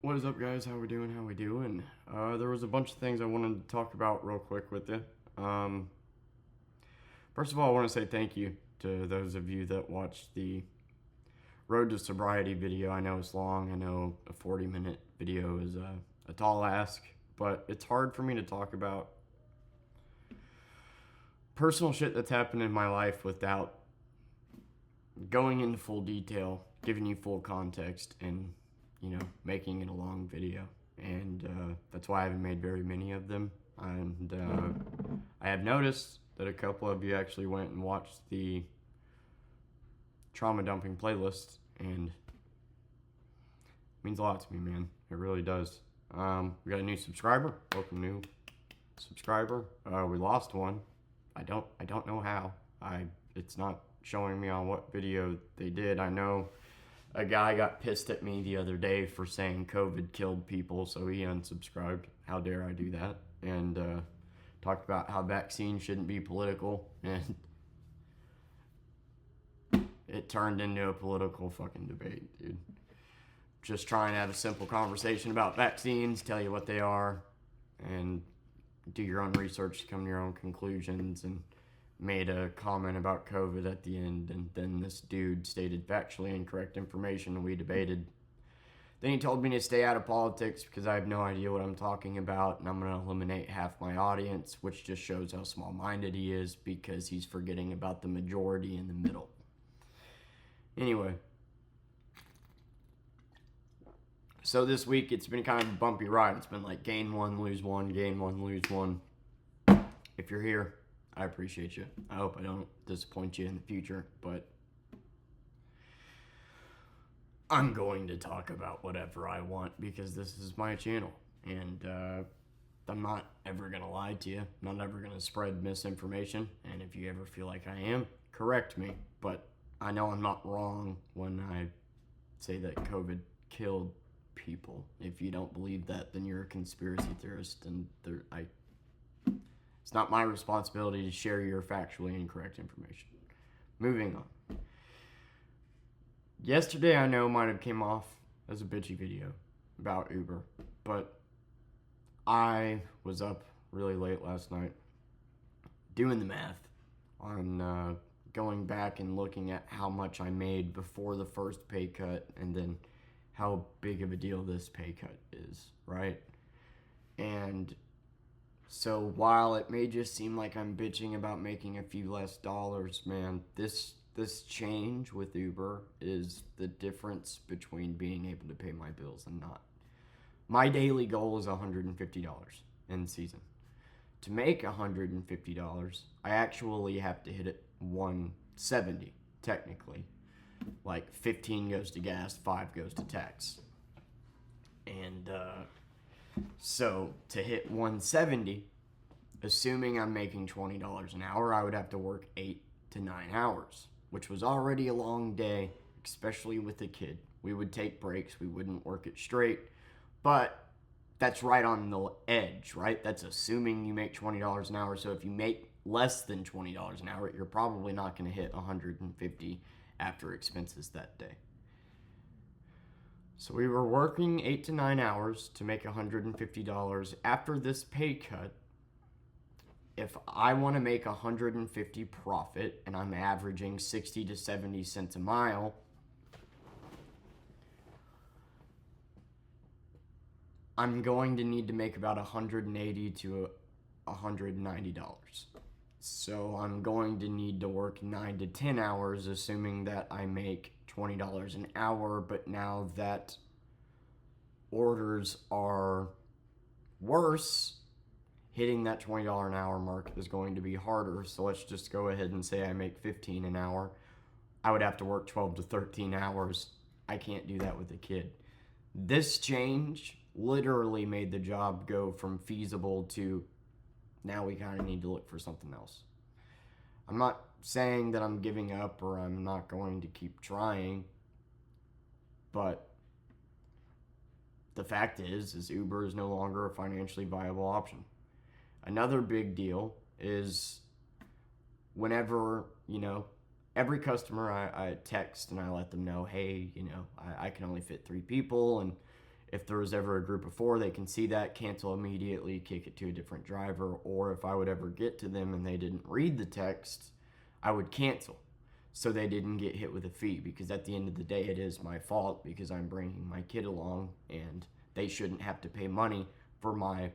What is up, guys? How we doing? How we doing? There was a bunch of things I wanted to talk about real quick with you. First of all, I want to say thank you to those of you that watched the Road to Sobriety video. I know it's long. I know a 40-minute video is a tall ask, but it's hard for me to talk about personal shit that's happened in my life without going into full detail, giving you full context, and making it a long video. And that's why I haven't made very many of them. And I have noticed that a couple of you actually went and watched the trauma dumping playlist, and it means a lot to me, man. It really does. We got a new subscriber. Welcome, new subscriber. We lost one. I don't know how. It's not showing me on what video they did. I know a guy got pissed at me the other day for saying COVID killed people, so he unsubscribed. How dare I do that? And talked about how vaccines shouldn't be political, and it turned into a political fucking debate, dude. Just trying to have a simple conversation about vaccines, tell you what they are, and do your own research to come to your own conclusions, and made a comment about COVID at the end, and then this dude stated factually incorrect information, and we debated. Then he told me to stay out of politics because I have no idea what I'm talking about, and I'm going to eliminate half my audience, which just shows how small-minded he is because he's forgetting about the majority in the middle. Anyway, so this week it's been kind of a bumpy ride. It's been like gain one, lose one, gain one, lose one. If you're here, I appreciate you. I hope I don't disappoint you in the future, but I'm going to talk about whatever I want because this is my channel, and I'm not ever going to lie to you. I'm not ever going to spread misinformation, and if you ever feel like I am, correct me, but I know I'm not wrong when I say that COVID killed people. If you don't believe that, then you're a conspiracy theorist, and it's not my responsibility to share your factually incorrect information. Moving on. Yesterday, I know might have came off as a bitchy video about Uber, but I was up really late last night doing the math on going back and looking at how much I made before the first pay cut and then how big of a deal this pay cut is, right? And so while it may just seem like I'm bitching about making a few less dollars, man, this change with Uber is the difference between being able to pay my bills and not. My daily goal is $150 in season. To make $150, I actually have to hit it 170 technically. Like 15 goes to gas, 5 goes to tax. And so to hit 170, assuming I'm making $20 an hour, I would have to work 8 to 9 hours, which was already a long day, especially with a kid. We would take breaks, we wouldn't work it straight, but that's right on the edge, right? That's assuming you make $20 an hour. So if you make less than $20 an hour, you're probably not going to hit 150 after expenses that day. So we were working 8 to 9 hours to make $150. After this pay cut, if I want to make 150 profit and I'm averaging 60 to 70 cents a mile, I'm going to need to make about $180 to $190. So I'm going to need to work 9 to 10 hours, assuming that I make $20 an hour, but now that orders are worse, hitting that $20 an hour mark is going to be harder. So let's just go ahead and say I make $15 an hour. I would have to work 12 to 13 hours. I can't do that with a kid. This change literally made the job go from feasible to now we kind of need to look for something else. I'm not saying that I'm giving up or I'm not going to keep trying, but the fact is Uber is no longer a financially viable option. Another big deal is whenever, every customer I text and I let them know, hey, I can only fit 3 people, and if there was ever a group of 4, they can see that, cancel immediately, kick it to a different driver. Or if I would ever get to them and they didn't read the text, I would cancel so they didn't get hit with a fee, because at the end of the day, it is my fault because I'm bringing my kid along and they shouldn't have to pay money for my,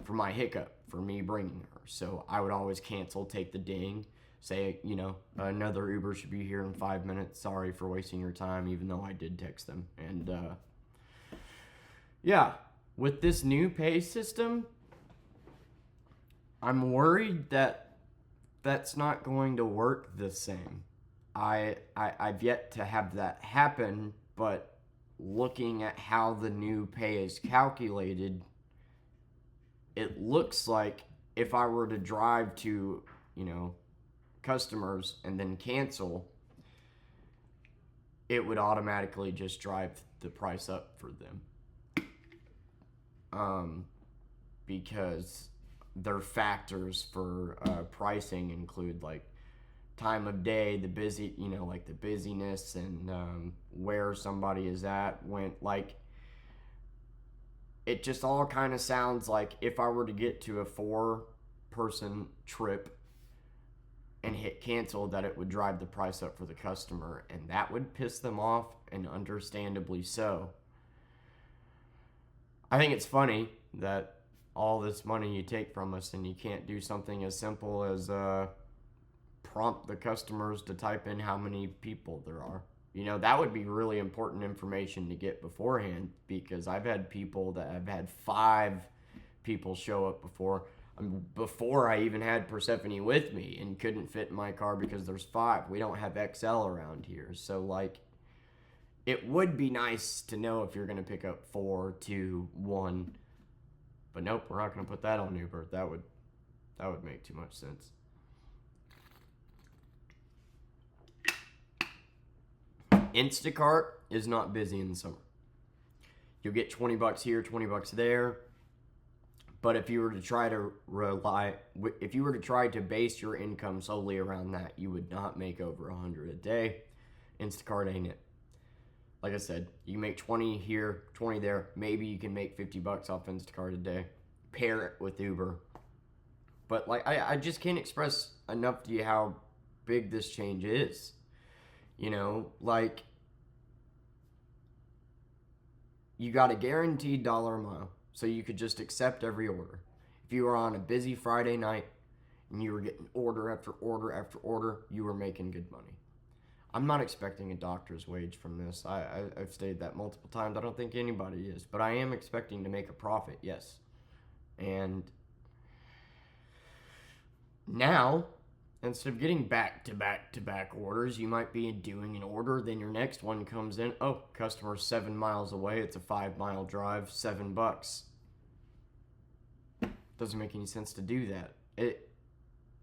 for my hiccup, for me bringing her. So I would always cancel, take the ding, say, another Uber should be here in 5 minutes. Sorry for wasting your time, even though I did text them. And, yeah, with this new pay system, I'm worried that that's not going to work the same. I've yet to have that happen, but looking at how the new pay is calculated, it looks like if I were to drive to, customers and then cancel, it would automatically just drive the price up for them. Because their factors for pricing include like time of day, the busy, like the busyness and where somebody is at. It just all kind of sounds like if I were to get to a 4-person trip and hit cancel, that it would drive the price up for the customer, and that would piss them off, and understandably so. I think it's funny that all this money you take from us and you can't do something as simple as prompt the customers to type in how many people there are. That would be really important information to get beforehand, because I've had people that have had 5 people show up before I even had Persephone with me, and couldn't fit in my car because there's 5. We don't have XL around here. So, it would be nice to know if you're going to pick up 4, 2, 1. But nope, we're not going to put that on Uber. That would make too much sense. Instacart is not busy in the summer. You'll get $20 here, $20 there. But if you were to try to base your income solely around that, you would not make over $100 a day. Instacart ain't it. Like I said, you can make 20 here, 20 there. Maybe you can make $50 off Instacart a day. Pair it with Uber. But I just can't express enough to you how big this change is. You got a guaranteed $1 a mile, so you could just accept every order. If you were on a busy Friday night and you were getting order after order after order, you were making good money. I'm not expecting a doctor's wage from this. I've stated that multiple times. I don't think anybody is. But I am expecting to make a profit, yes. And now, instead of getting back-to-back orders, you might be doing an order, then your next one comes in. Oh, customer's 7 miles away. It's a 5-mile drive, $7. Doesn't make any sense to do that.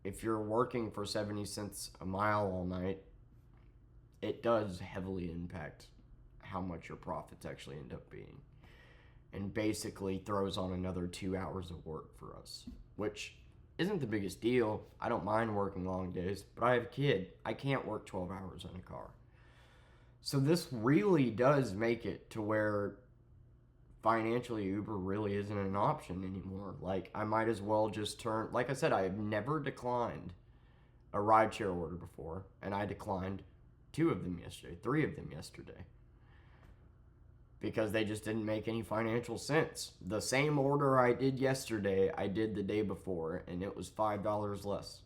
If you're working for 70 cents a mile all night, it does heavily impact how much your profits actually end up being. And basically throws on another 2 hours of work for us, which isn't the biggest deal. I don't mind working long days, but I have a kid. I can't work 12 hours in a car. So this really does make it to where financially Uber really isn't an option anymore. I might as well just turn, like I said, I have never declined a rideshare order before, and I declined 2 of them yesterday, 3 of them yesterday, because they just didn't make any financial sense. The same order I did yesterday, I did the day before, and it was $5 less.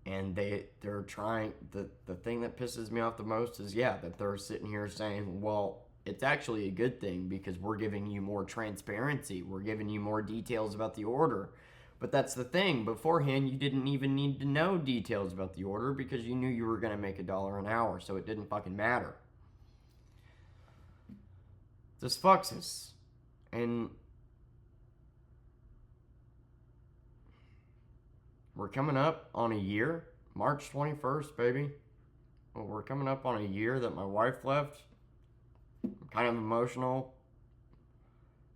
And they're trying, the thing that pisses me off the most is, that they're sitting here saying, well, it's actually a good thing because we're giving you more transparency. We're giving you more details about the order. But that's the thing. Beforehand, you didn't even need to know details about the order because you knew you were going to make $1 an hour, so it didn't fucking matter. This fucks us. And we're coming up on a year. March 21st, baby. Well, we're coming up on a year that my wife left. I'm kind of emotional.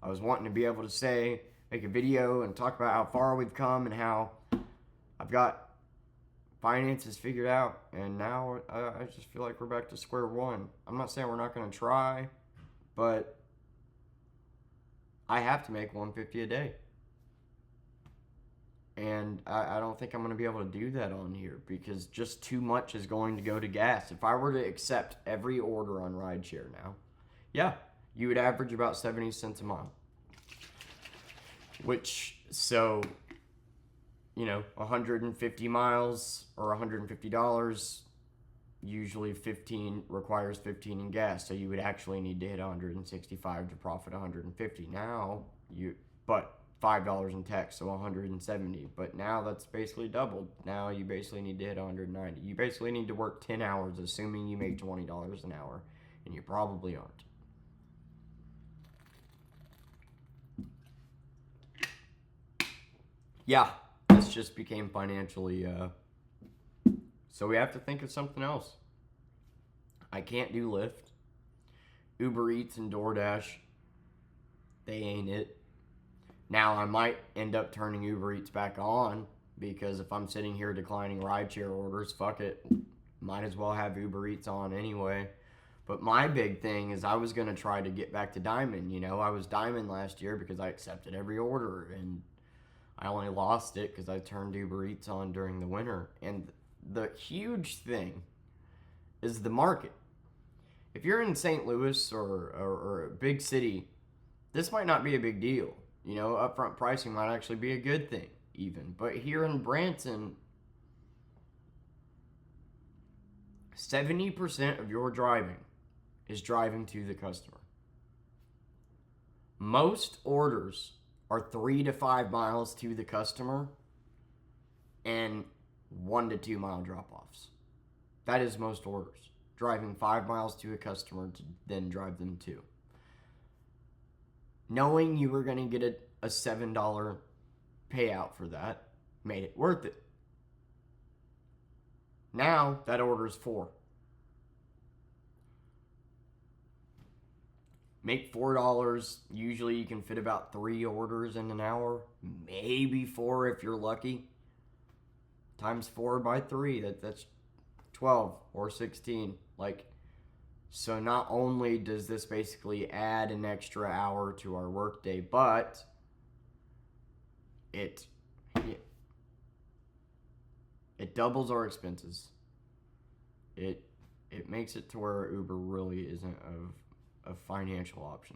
I was wanting to be able to make a video and talk about how far we've come and how I've got finances figured out, and now I just feel like we're back to square one. I'm not saying we're not going to try, but I have to make 150 a day. And I don't think I'm going to be able to do that on here because just too much is going to go to gas. If I were to accept every order on rideshare now, yeah, you would average about 70 cents a mile. Which, so, 150 miles or $150, usually 15 requires 15 in gas. So you would actually need to hit 165 to profit 150. Now, but $5 in tax, so 170. But now that's basically doubled. Now you basically need to hit 190. You basically need to work 10 hours, assuming you make $20 an hour, and you probably aren't. Yeah, this just became financially, so we have to think of something else. I can't do Lyft. Uber Eats and DoorDash, they ain't it. Now, I might end up turning Uber Eats back on because if I'm sitting here declining rideshare orders, fuck it. Might as well have Uber Eats on anyway. But my big thing is I was going to try to get back to Diamond. I was Diamond last year because I accepted every order, and I only lost it because I turned Uber Eats on during the winter. And the huge thing is the market. If you're in St. Louis or a big city, this might not be a big deal. Upfront pricing might actually be a good thing, even. But here in Branson, 70% of your driving is driving to the customer. Most orders are 3 to 5 miles to the customer and 1 to 2 mile drop-offs. That is most orders. Driving 5 miles to a customer to then drive them to. Knowing you were going to get a $7 payout for that made it worth it. Now that order is 4. Make $4. Usually you can fit about 3 orders in an hour. Maybe 4 if you're lucky. Times 4 by 3. That's 12 or 16. So not only does this basically add an extra hour to our workday, but it doubles our expenses. It makes it to where Uber really isn't a financial option.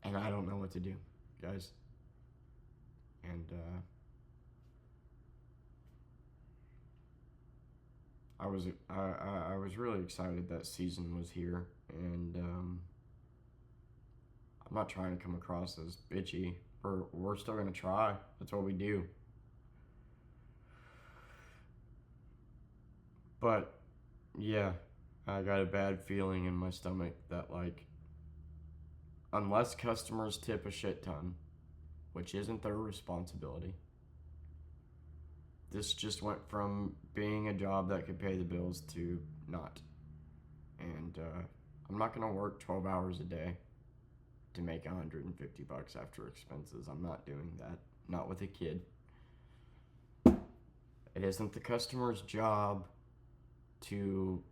And I don't know what to do, guys. And I was really excited that season was here, and I'm not trying to come across as bitchy. We're still gonna try. That's what we do. But yeah, I got a bad feeling in my stomach that unless customers tip a shit ton, which isn't their responsibility. This just went from being a job that could pay the bills to not. And I'm not going to work 12 hours a day to make $150 after expenses. I'm not doing that. Not with a kid. It isn't the customer's job to...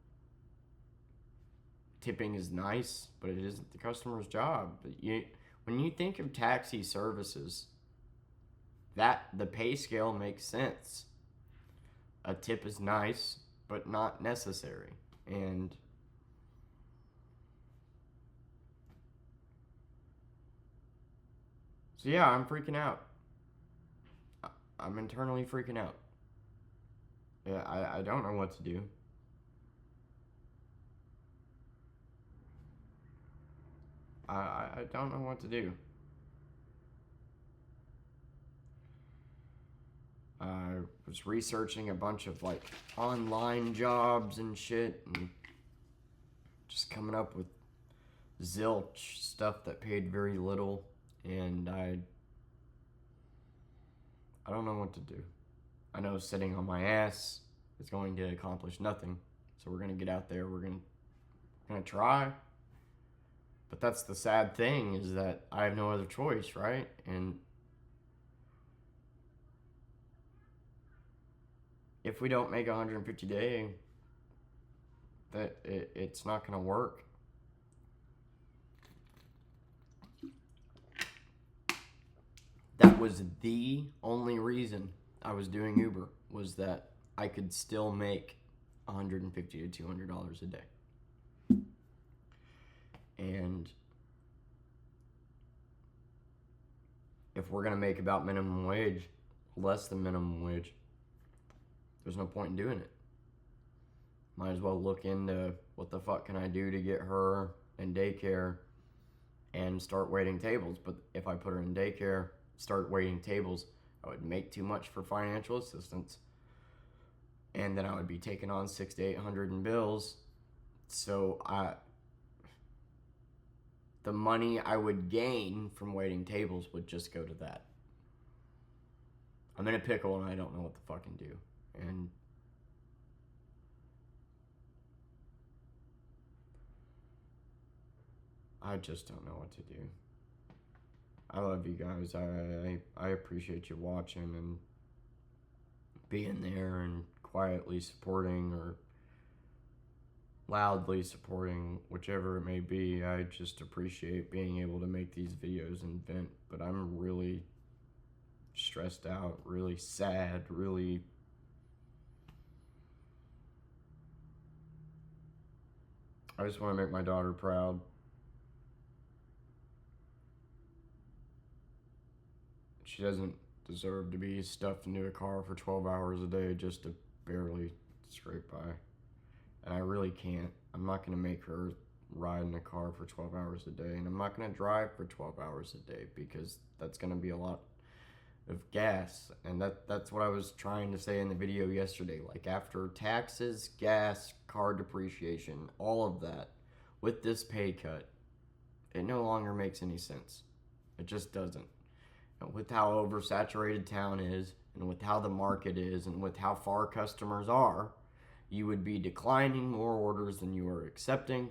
Tipping is nice, but it isn't the customer's job. When you think of taxi services, the pay scale makes sense. A tip is nice, but not necessary. And so yeah, I'm freaking out. I'm internally freaking out. Yeah, I don't know what to do. I don't know what to do. I was researching a bunch of online jobs and shit, and just coming up with zilch stuff that paid very little, and I don't know what to do. I know sitting on my ass is going to accomplish nothing, so we're gonna get out there. We're gonna try. But that's the sad thing, is that I have no other choice, right? And if we don't make 150 a day, that it's not going to work. That was the only reason I was doing Uber, was that I could still make $150 to $200 a day. And if we're going to make about minimum wage, less than minimum wage, there's no point in doing it. Might as well look into what the fuck can I do to get her in daycare and start waiting tables. But if I put her in daycare, start waiting tables, I would make too much for financial assistance, and then I would be taking on $600 to $800 in bills. So the money I would gain from waiting tables would just go to that. I'm in a pickle and I don't know what to fucking do. And I just don't know what to do. I love you guys. I appreciate you watching and being there and quietly supporting or loudly supporting, whichever it may be. I just appreciate being able to make these videos and vent. But I'm really stressed out, really sad, really... I just want to make my daughter proud. She doesn't deserve to be stuffed into a car for 12 hours a day just to barely scrape by. And I really can't. I'm not going to make her ride in a car for 12 hours a day. And I'm not going to drive for 12 hours a day, because that's going to be a lot of gas. And that's what I was trying to say in the video yesterday. Like, after taxes, gas, car depreciation, all of that, with this pay cut, it no longer makes any sense. It just doesn't. And with how oversaturated town is, and with how the market is, and with how far customers are, you would be declining more orders than you are accepting,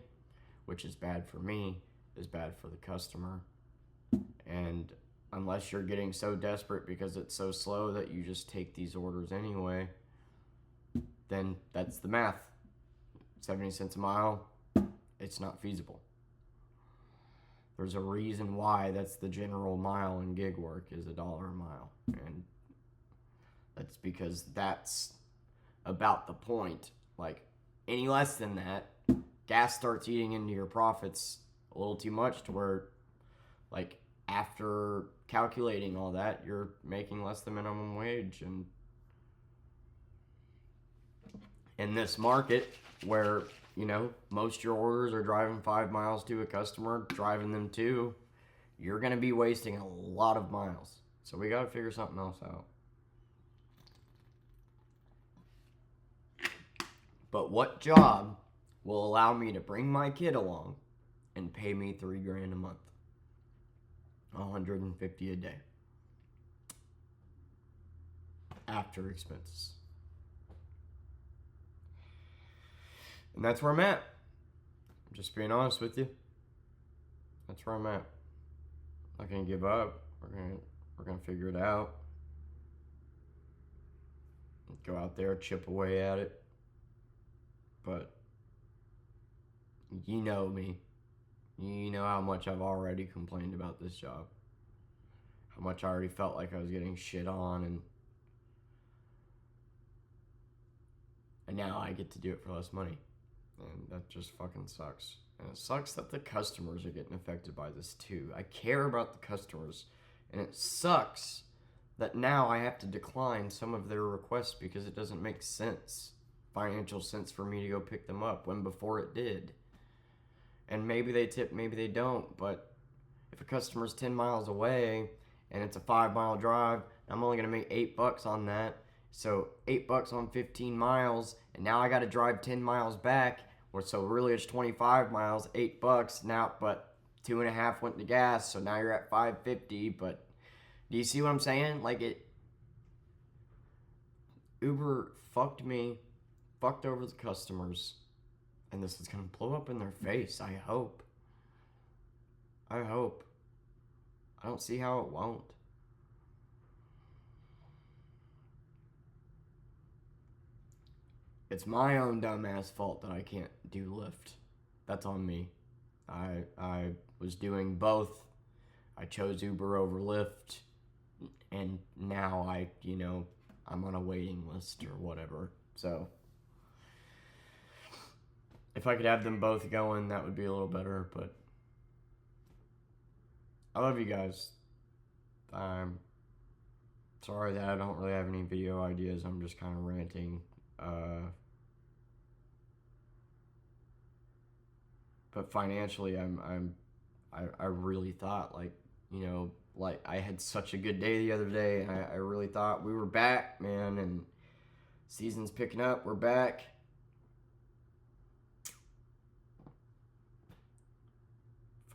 which is bad for me, is bad for the customer. And unless you're getting so desperate because it's so slow that you just take these orders anyway, then that's the math. 70 cents a mile, it's not feasible. There's a reason why that's the general mile in gig work, is $1 a mile. And that's because that's about the point. Like, any less than that, gas starts eating into your profits a little too much, to where, like, after calculating all that, you're making less than minimum wage. And in this market where, you know, most of your orders are driving 5 miles to a customer, driving them to, you're going to be wasting a lot of miles. So we got to figure something else out. But what job will allow me to bring my kid along and pay me $3,000 a month? $150 a day. After expenses. And that's where I'm at. I'm just being honest with you. That's where I'm at. I'm not gonna give up. We're gonna figure it out. Go out there, chip away at it. But you know me. You know how much I've already complained about this job. How much I already felt like I was getting shit on, and now I get to do it for less money. And that just fucking sucks. And it sucks that the customers are getting affected by this too. I care about the customers, and it sucks that now I have to decline some of their requests because it doesn't make sense, financial sense, for me to go pick them up, when before it did. And maybe they tip, maybe they don't, but if a customer's 10 miles away and it's a 5-mile drive, I'm only gonna make $8 on that. So $8 on 15 miles, and now I got to drive 10 miles back. So really it's 25 miles, $8 now, but 2.5 went to gas. So now you're at $5.50. But do you see what I'm saying? Like, Uber fucked me, fucked over the customers, and this is gonna blow up in their face. I hope. I don't see how it won't. it's my own dumbass fault that I can't do Lyft. That's on me. I was doing both. I chose Uber over Lyft, and now I'm on a waiting list or whatever. So if I could have them both going, that would be a little better, but I love you guys. I'm sorry that I don't really have any video ideas. I'm just kind of ranting. But financially, I really thought, like I had such a good day the other day, and I really thought we were back, man, and season's picking up. We're back.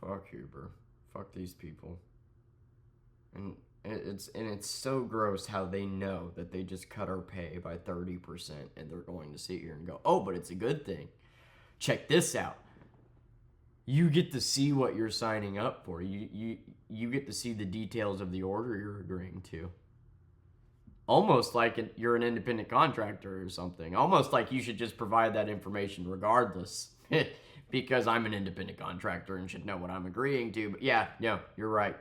Fuck Uber. Fuck these people. And it's so gross how they know that they just cut our pay by 30%, and they're going to sit here and go, oh, but it's a good thing. Check this out. You get to see what you're signing up for. You get to see the details of the order you're agreeing to. Almost like you're an independent contractor or something. Almost like you should just provide that information regardless. Because I'm an independent contractor and should know what I'm agreeing to. But yeah, no, you're right.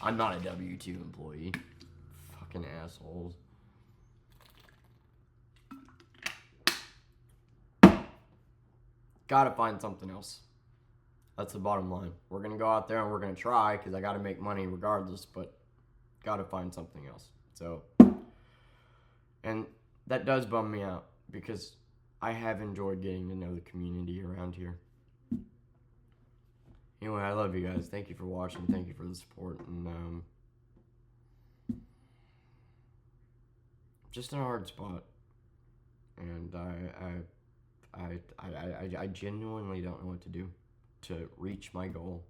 I'm not a W-2 employee. Fucking assholes. Gotta find something else. That's the bottom line. We're going to go out there and we're going to try because I got to make money regardless, but got to find something else. So, and that does bum me out because I have enjoyed getting to know the community around here. Anyway, I love you guys. Thank you for watching. Thank you for the support. And just in a hard spot. And I genuinely don't know what to do to reach my goal.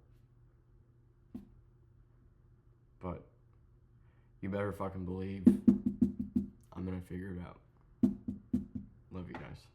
But you better fucking believe I'm gonna figure it out. Love you guys.